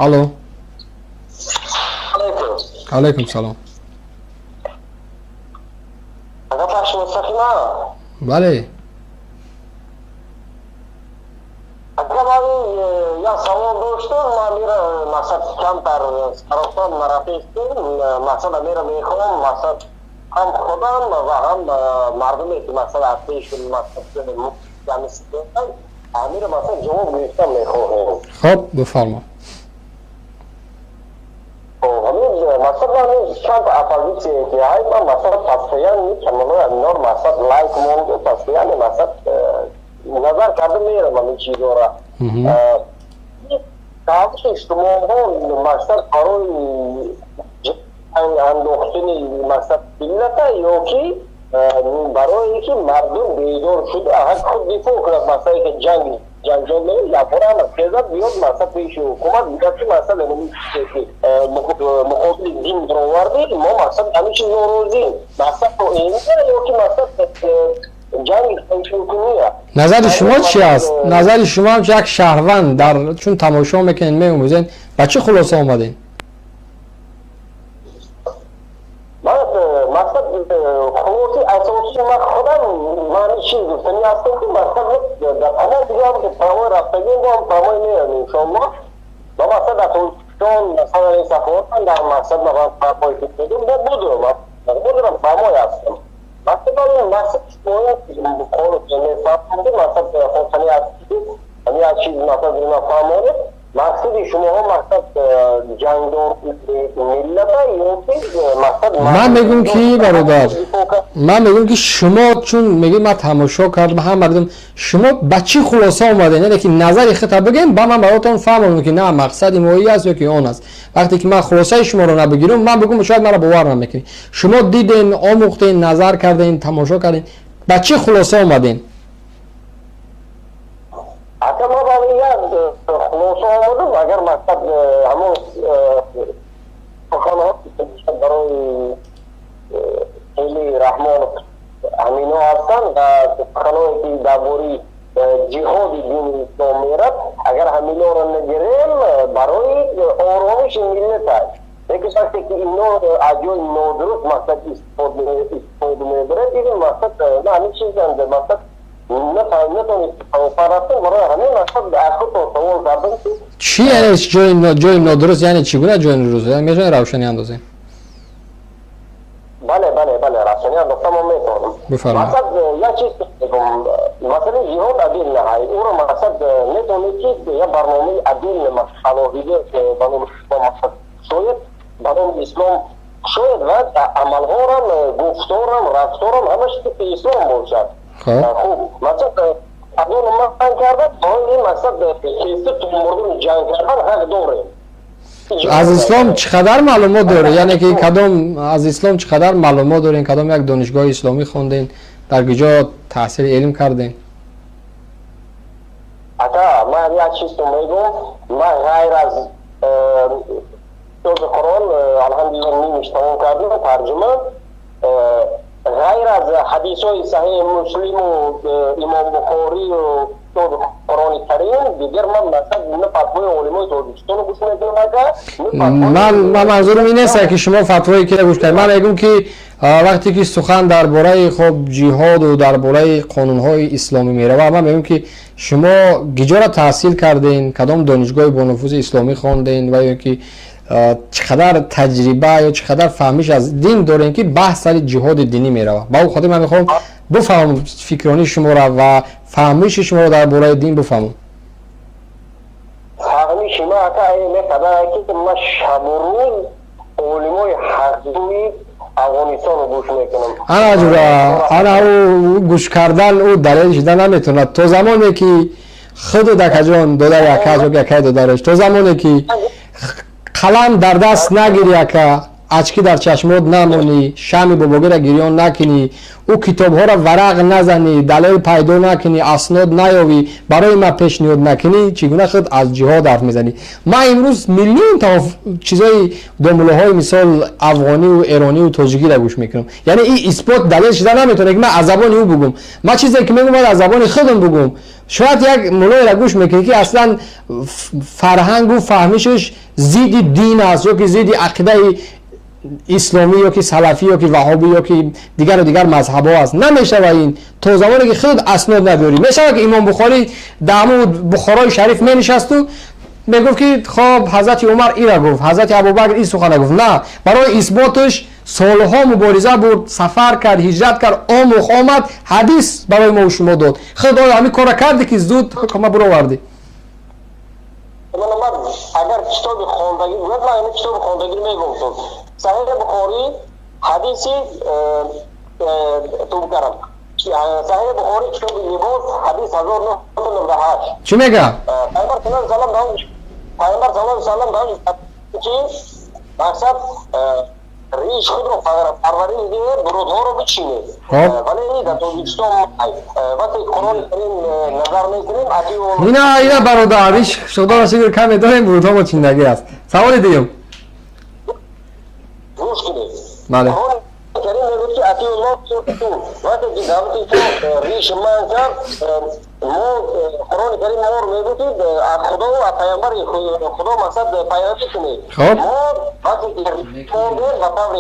الو. علیکم سلام. بله. یا سوال داشتم ما میره مقصد کمتر سرطان مرافیستیم مقصد میره میخوام مقصد هم خودم و هم مردمی که مقصد ارتشون مقصد جمعیستیم میره مقصد جواب گرفتم میخواهم. خب بفرما. مقصد من چند اپوزیسی که های من مقصد تصفیه میکنم اینار مقصد لایک مونده تصفیه مقصد نظر کرده میره من این چیزا را تحقیق اجتماع ها مقصد برای انداختن مقصد ملت یا که برای اینکه مردم بیدار شده خود دفاع کنند مثلا که جنگ یا برای مقصد بیاد مثلا پیش حکومت بیاد که مثلا مقابل دین در آورده ما مثلا همین چیز ناراضییم مثلا این یا که مثلا جنگ کنیه. نظر شما چی است؟ نظر شما هم یک شهروند در چون تماشا میکنین میموزین با چه خلاصه آمدین؟ مقصد خلاصی اساسی من خودم من چیز گفتنی هستم که مقصد در تمام دیگه هم که تمام رفتگی هم تمام میرم انشاءالله و مقصد در توشتان مثلا این سفارتان در مقصد من فرمایی که بودم بودم فرمایی هستم مقصد مقصد باید بخور نفرمونده مقصد خواستنی هستی همین از چیز مقصد اینا فرمانده مقصد شما ها مقصد جنگدار ملت مقصد من میگم که برادر من میگم که شما چون میگیم من تماشا کردم هم مردم شما به چی خلاصه آمدین یعنی که نظر خطا بگیم با من براتون فهمونم که نه مقصد مویی است یا که اون است وقتی که من خلاصه شما رو نبگیرم من بگم شاید مرا باور نمیکنید شما دیدین آموختین نظر کردین تماشا کردین به چی خلاصه آمدین حتی ما باید خلاصه آمدم اگر مقصد همون سخنات برای خیلی رحمان امینو هستن و سخناتی که درباره جهاد دین اسلام میرد اگر همینا را نگیریم برای آرامش ملت است یک وقتی که اینا از جای نادرست مقصد استفاده میبرد دیگه مقصد نه همین چیز هست مقصد نتونید فراسته برای همین مقصد اخو تو سوال کردم چی یعنی جای نادرست یعنی چگونه جای نادرست یعنی میتونی روشنی اندازین بله روشنی انداختم و میتونم بفرمایید مقصد یک چیز بگم مثلا جهاد عدیل نهایی او را مقصد میتونید که یک برنامه عدیل خلاقیده برای مقصد شاید برای اسلام شاید و عملها را گفتارم رفتارم همش که اسلام باشد خوب مقصد اگر من کردم این مقصد کیسه تو مردم جنگ کردن حق داره از اسلام چقدر معلومات داره یعنی که کدام از اسلام چقدر معلومات دارین کدام یک دانشگاه اسلامی خوندین در کجا تحصیل علم کردین اتا من یک چیز تو میگم من غیر از تو قرآن الحمدلله نیمشتمون کردم ترجمه غیر از حدیث های صحیح مسلم و امام بخاری و تو قرآن کریم دیگر من مثلا نه فتوای علمای تاجیکستان رو گوش میکنم من منظورم این است که شما فتوایی که گوش کنید من میگم که وقتی که سخن درباره خب جهاد و درباره قانون‌های اسلامی میره من میگم که شما کجا را تحصیل کردین کدام دانشگاه با نفوذ اسلامی خواندین و یا که چقدر تجربه یا چقدر فهمیش از دین دارین که بحث سر جهاد دینی میره با خاطر من میخوام بفهمم فکرانی شما را و فهمیش شما را درباره دین بفهمم فهمیش ما حتی این مقدار که ما شب و روز علمای حقیقی افغانستان رو گوش میکنم انا او گوش کردن او دلیل شدن نمیتونه تو زمانی که خود دکجان داده یکی دادرش تو زمانی که قلم در دست نگیری که اچکی در چشمات نمونی شمی باباگی را گریان نکنی او کتاب ها را ورق نزنی دلیل پیدا نکنی اسناد نیاوی برای ما پیشنهاد نکنی چگونه خود از جهاد حرف میزنی ما امروز میلیون تا چیزای دنباله های مثال افغانی و ایرانی و تاجیکی را گوش میکنم یعنی این اثبات دلیل شده نمیتونه که من از زبان او بگم ما چیزی که میگم از زبان خودم بگم شاید یک مولای را گوش میکنی که اصلا فرهنگ و فهمشش ضد دین است یا که ضد عقیده اسلامی یا که سلفی یا که وهابی یا که دیگر و دیگر مذهب ها است. نمیشه و این تا زمانی که خود اسناد نداری. میشه که امام بخاری در بخارای شریف می نشست و میگفت که خب حضرت عمر ایرا گفت، حضرت ابوبکر این سخن گفت. نه، برای اثباتش سالها مبارزه بود، سفر کرد، هجرت کرد، آموخت، آمد، حدیث برای ما و شما داد. خدا همین کار کردی که زود حکم برآوردی. اگر کتاب خواندگی بود، من این کتاب خواندگی میگم صحیح بخاری حدیثی تو کردم. صحیح بخاری کتاب لباس حدیث 1998. چی میگه؟ پیامبر صلی الله علیه و سلم که مقصد ریش خود رو پروری میده، برودها رو بچینه. ولی این در توجیستان وقتی قرآن کریم نظر میکنیم اینا برادر ریش شده رسیگر کمی داریم، برودها با چیندگی است. سوال دیگم روش کنید. بله. قرآن کریم میگوید که اطیع الله وقتی که دعوتی تو ریش من کرد، قرآن کریم ما میگوید خدا و پیامبر خدا مقصد پیروی کنید. ما وقتی که ریش کردیم و طور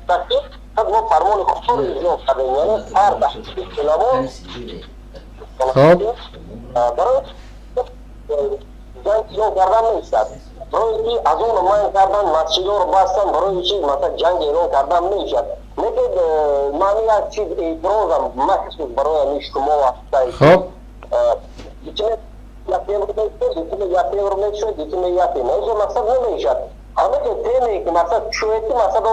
تحقیق ما فرمان خدا رو اجرا کردیم، یعنی هر تحقیق کلامو خب برای جنگ اعلان کردن نیستد. برای اینکه از اون من کردن مسجدها رو بستن، برای اینکه مثلا جنگ اعلان کردن نمیشد. لیکن من یک چیز اعتراضم مخصوص برای شما وقتی خب یکی یک رو میشد، یکی میشه مقصد نمیشد. همه که تیمی که مقصد شویتی مقصد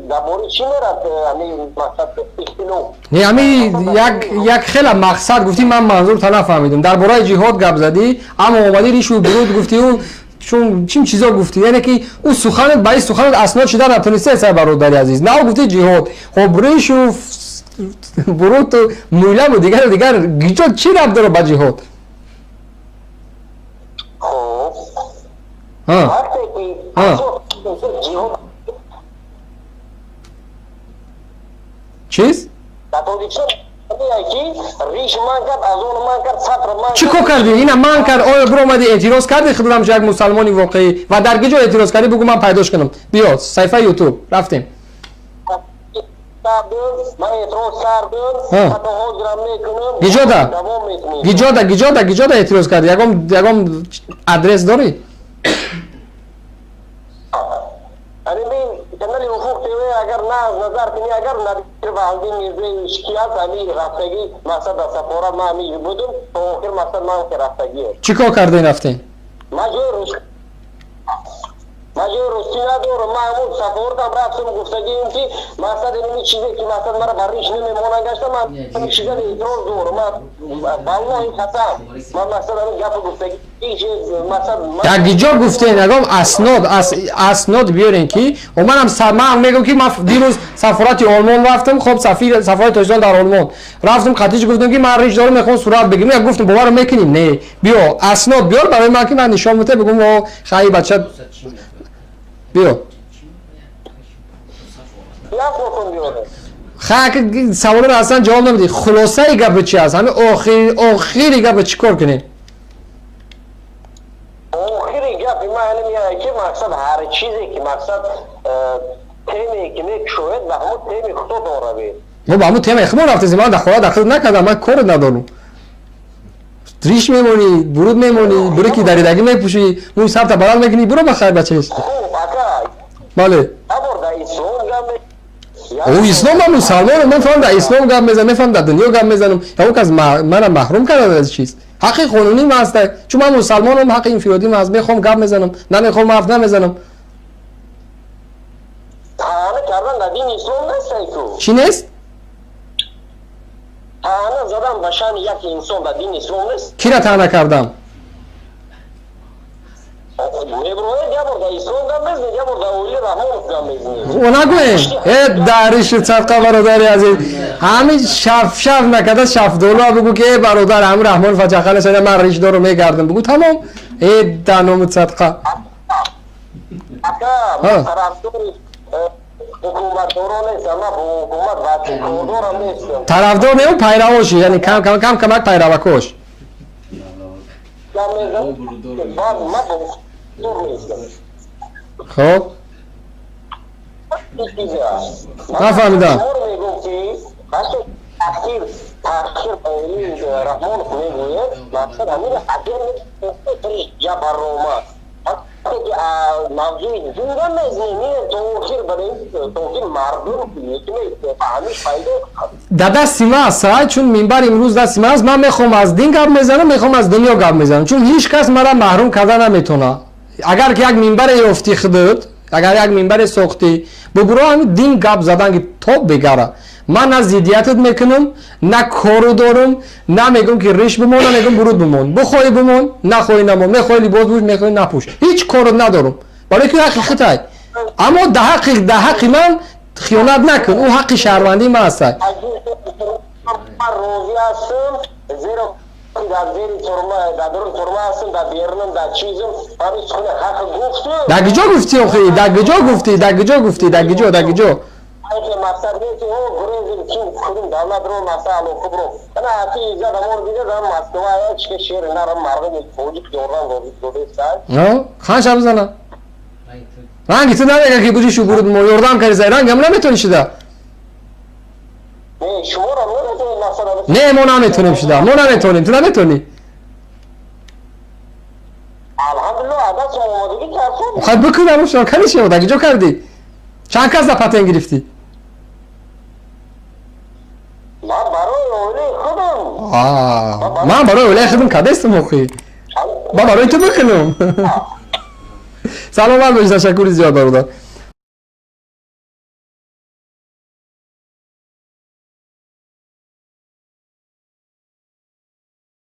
در بوری چی میرد همین مقصد اختلاف نه همین یک خیلی مقصد گفتی، من منظور تا نفهمیدم. در برای جهاد گپ زدی اما اومدی ریشو برود گفتی و چون چیم چیزا گفتی، یعنی که اون سخنت برای سخنت اسناد شده نتونسته سر برادری عزیز. نه گفتی جهاد، خب ریشو برود تو مویلم و دیگر گیجاد چی ربط داره با جهاد؟ خب ها وقتی که جهاد چیز؟ ریش من کرد، از اون من کرد، سطر من چی کو کردی؟ اینا من کرد. آیا برو اومدی اعتراض کردی خدمت یک مسلمانی واقعی و در گیجا اعتراض کردی بگو من پیداش کنم. بیا صفحه یوتیوب رفتیم. من اعتراض کردم، فتاها گرم میکنم، گیجاده اعتراض کردی. یکم ادرس داری؟ کانال افق تیوی اگر نه نظر کنی، اگر ندیر به حالدی میرزه شکیات همی رفتگی مقصد از سفارت ما همی بودم تو آخر مقصد ما که رفتگی هست. چی کار کرده رفتین؟ ما جای رستی ندارم، ما همون سفارت هم رفتم گفتگی این که مقصد اینمی چیزی که مقصد مرا بریش نمیمونن گشتم، من همین چیزا اعتراض دارم. والله این قسم من مقصد همین گپ گفتگی در گیجا گفتین اگم اسناد بیارین که و من میگم که من دیروز سفارت آلمان رفتم. خب سفارت تاجیکستان در آلمان رفتم، خطیج گفتم که من ریش دارم میخوام صورت بگیرم. گفتم باورم میکنیم نه بیا اسناد بیار برای من که من نشون بده بگم خیلی بچه بیا خاک سوال رو اصلا جواب نمیدی. خلاصه گپ چی است؟ همین آخری گپ چی کار کنین؟ آخری گپ ما علمیه که مقصد هر چیزی که مقصد تیمی که میکشوید به همون تیمی خدا داره بید. ما به همون تیمی خمون رفتیم، من دخل نکردم، من کار ندارم. ریش میمونی، برود میمونی، برو که دریدگی میپوشی، موی سبت بلال میکنی، برو بخیر بچه‌ست. خوب اکا بله ابر در اسلام گم او اسلام من مسلمان، من فهم در اسلام گپ میزنم، میفهم در دنیا گپ میزنم. یا اون که از منم محروم کرده از چیز حق قانونی ما هست، چون من مسلمانم حق انفرادی ما هست. میخوام گپ میزنم، نمیخوام حرف نمیزنم. تانه کردن در دین اسلام نیست تو چی نیست؟ تانه زدن بشان یک انسان در دین اسلام نیست. کی را تانه کردم؟ میبروه گبر در اسلام گم میزنی، گبر در اولی رحمان گم میزنی. اونا گوین دریش صدقه برادری عزیز همین شف نکده شف دولا بگو که برادر همون رحمان فجخه نسیده من ریش دارو میگردم بگو تمام دنومت صدقه. اکا من طرفداری حکومت دارو نیستم، من حکومت وقتی کردارم نیستم. طرفدار نیم پیرواشی، یعنی کم کمک پیروکاش. خب نفهمیدم. تأخیر بایدی رحمان میگوید مقصد همین اگر یا برنامه موضوع زنده نزنی توفیر برای توفیر مردم میتونه فهمیش فایده در دست ما است چون منبر امروز دست ما است. من میخوام از دین گپ میزنم میخوام از دنیا گپ میزنم چون هیچ کس مرا محروم کردن نمیتونه. اگر که یک منبر یافتی خودت اگر یک منبر ساختی بگو همین دین گپ زدن که توپ بگره من نه زیدیتت میکنم نه کارو دارم نه میگم که ریش بمون نه میگم برود بمون بخوای بمون نخوای نمون میخوای لباس پوش میخوای نپوش هیچ کارو ندارم برای که حقیقته اما در حق من خیانت نکن او حق شهروندی من است. روزی هستم زیرا در زیر ترمه هستم در بیرونم در چیزم همیش خونه حق گفتم در کجا گفتی آخه در کجا که مقصد نیست که او گروه چین کدوم دولت رو مسئله و خبرو انا حتی ایجا دمور دیگه دارم مسئله های چه شیر نرم مردم فوجی دوران دوده سای خان شب بزنم رنگی تو نمیگه که بودی شو برود ما یردم کردی زای رنگ هم نمیتونی شده نه شما رو نمیتونی مسئله نه ما نمیتونیم شده ما نمیتونیم تو نمیتونی الحمدلله عدد شما آمادگی کردم خواهد بکنم شما کنی شما در کجا کردی چند کس در پتن گرفتی من برای اولی خودم من برای اولی خودم کده استم آخی من برای تو بکنم سلام بر بجی تشکری زیاد برادر